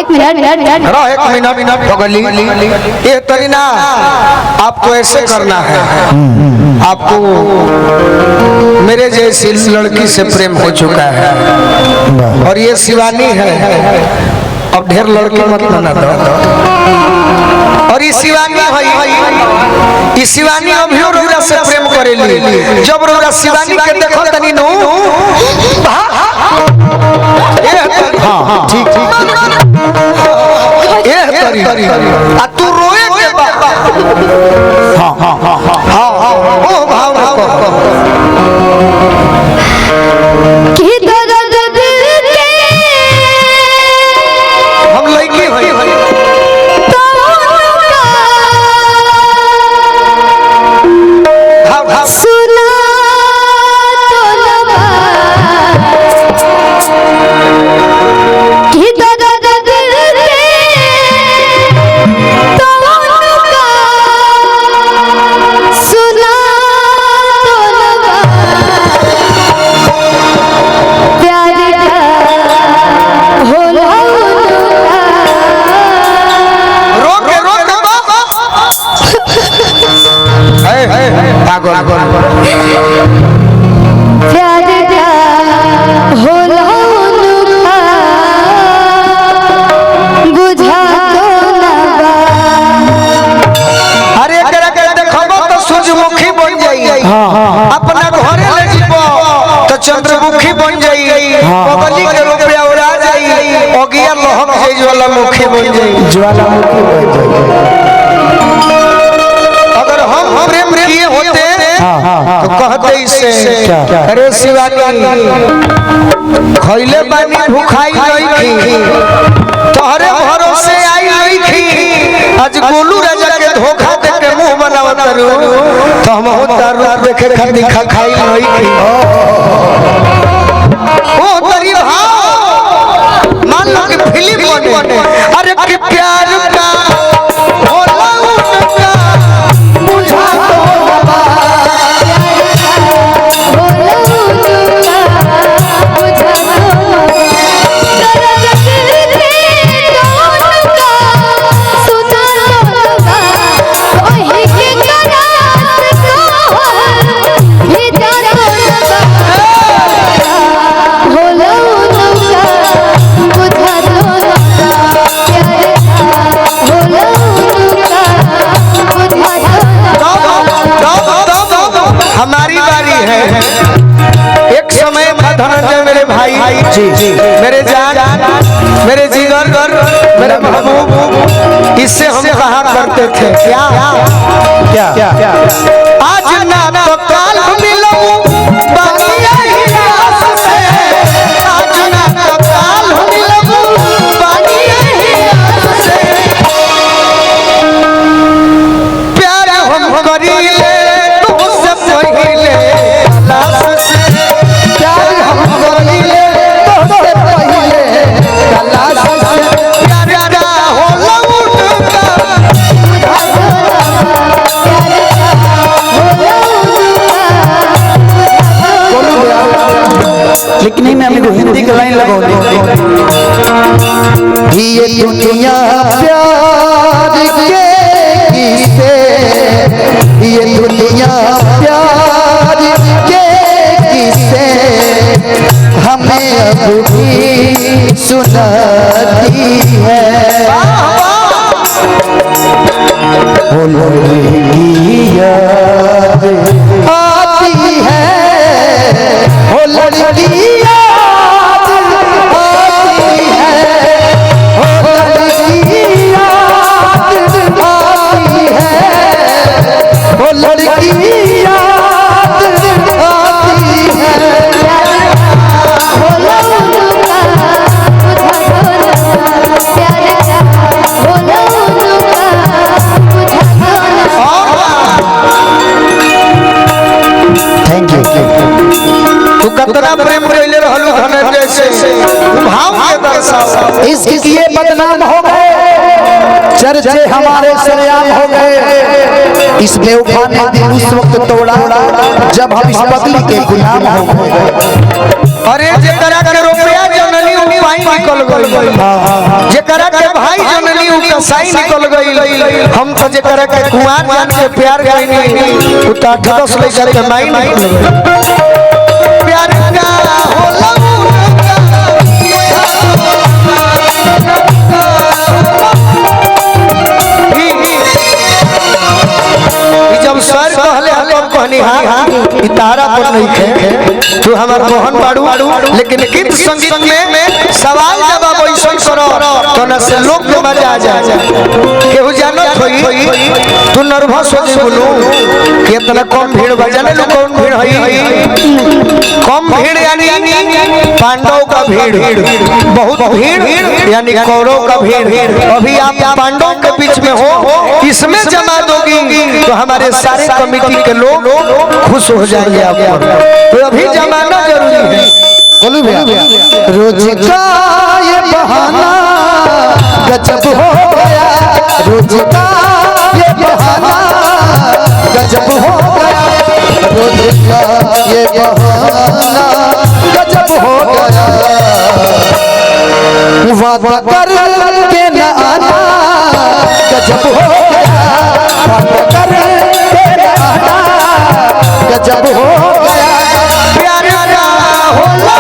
एक मिनट पगली ये तरीना आपको ऐसे करना है। आपको मेरे जैसी लड़की से प्रेम हो चुका है और ये शिवानी है। अब ढेर लड़की मत बना दो। और ये शिवानी है, इस शिवानी अभी रौरा से प्रेम करेली। जब रौरा शिवानी के देखो तनी नो ठीक ये आ तू रोए के बाबा हां ओ भाव की दर्द दिल के हम लड़की भाई सुना तो लबा की दर्द दिल के तो सुना तो लबा प्यार का होला रोक पागल प्यार का होला बुझा तो लबा। अरे एकरा के देखबो तो सूरजमुखी बन जाई। अपना घरे ले जीबो तो चंद्रमुखी बन जाई। बगली के रुपया उड़ा जाई। ओगिया लहक जाई ज्वालामुखी बन जाई। ज्वालामुखी बन जाई। अगर हम प्रेम किए होते तो कहते इसे अरे शिवानी खइले पानी भूखाई लईखी तोहरे भरोसे आई लईखी। आज गोलू राजा के धोखा दे के मुंह बनावत रू तो हम तार रूप देखे खातिर खाई लईखी। ओ तरी भाव मान लो कि फिल्म बने। अरे कि प्यार का होला उनका बुझा तो लबा। हमारी बारी है। एक समय था धनंजय मेरे भाई जी मेरे जान मेरे जिगर मेरे महबूब इससे हम कहा करते थे क्या क्या क्या आज ना तो काल मिलूं बाकी यही आस से। आज ना तो काल मिलूं बाकी यही आस से। प्यार हम करीले तुझसे पहले लाश से। प्यार हम करीले तुझसे पहले लाश से। प्यार का होला उनका लिखने में हमें हिंदी की लाइन लगाओ। ये दुनिया प्यार के किसे ये दुनिया प्यार के किसे हमें अब भी सुनाती है। वो लड़की याद आती है। वो लड़की याद आती है। वो लड़की याद आती है। वो लड़की याद आती है। Thank you. तू कतना प्रेम कइले रहलु धनंजय से भाव के दर्शाओ। इसके किए बदनाम हो गए, चर्चे हमारे सरेआम हो गए। इस बेवफा ने दिल उस वक्त तोड़ा जब हम इस पगली के गुलाम हो गए। अरे जेकरा के रुपया जननी पाई निकल गई। जकरा के भाई जननी उ कसाई निकल गई हम तो जकरा के कुआर जान के प्यार कइनी उ तो 8-10 लइका के माई निकल गई प्यार का होला जब सर कहले हम कहनी हां ई तारा पर नहीं खे तू हमार मोहन बाड़ू लेकिन गीत संगीत में सवाल जवाब ऐसा करो तो न से लोग के मजा आ जाए केहू जानत होई तू नर्वस हो बोलू कि इतना कम भीड़ बजाने लो कौन भीड़ है कम भीड़ यानी पांडव का भीड़ बहुत भीड़ यानी कौरव का भीड़ अभी आप पांडव के बीच में हो इसमें जमा दोगी तो हमारे सारे कमेटी के लोग खुश हो जाएंगे आप पर तो अभी जमाना जरूरी है बोलू भैया रोज का ये बहाना गजब हो गया रोज का ये बहाना गजब हो गया रोज का ये बहाना गजब हो गया वादा कर के न आना गजब हो गया वादा कर के न आना गजब हो गया प्यारा होला